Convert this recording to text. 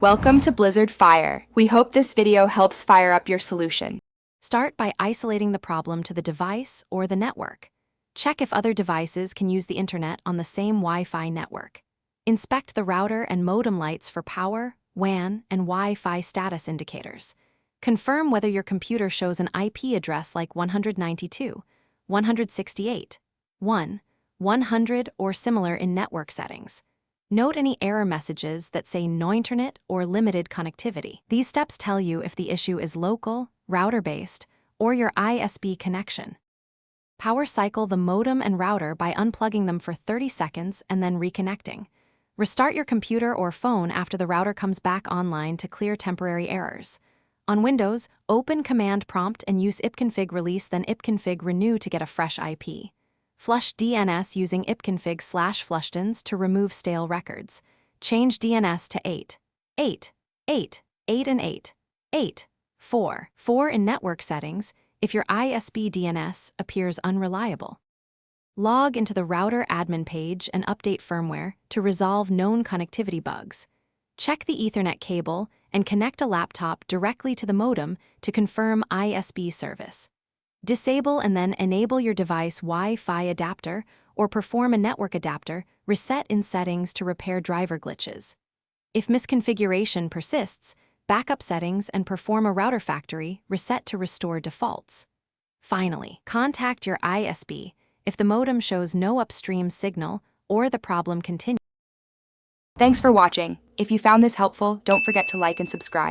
Welcome to Blizzard Fire. We hope this video helps fire up your solution. Start by isolating the problem to the device or the network. Check if other devices can use the internet on the same Wi-Fi network. Inspect the router and modem lights for power, WAN, and Wi-Fi status indicators. Confirm whether your computer shows an IP address like 192, 168, 100, or similar in network settings. Note any error messages that say no internet or limited connectivity. These steps tell you if the issue is local, router-based, or your ISP connection. Power cycle the modem and router by unplugging them for 30 seconds and then reconnecting. Restart your computer or phone after the router comes back online to clear temporary errors. On Windows, open Command Prompt and use ipconfig release then ipconfig renew to get a fresh IP. Flush DNS using ipconfig/flushdns to remove stale records. Change DNS to 8, 8, 8, 8 and 8, 8, 4, 4 in network settings if your ISP DNS appears unreliable. Log into the router admin page and update firmware to resolve known connectivity bugs. Check the Ethernet cable and connect a laptop directly to the modem to confirm ISP service. Disable and then enable your device Wi-Fi adapter or perform a network adapter reset in settings to repair driver glitches. If misconfiguration persists, backup settings and perform a router factory reset to restore defaults. Finally, contact your ISP if the modem shows no upstream signal or the problem continues. Thanks for watching. If you found this helpful, don't forget to like and subscribe.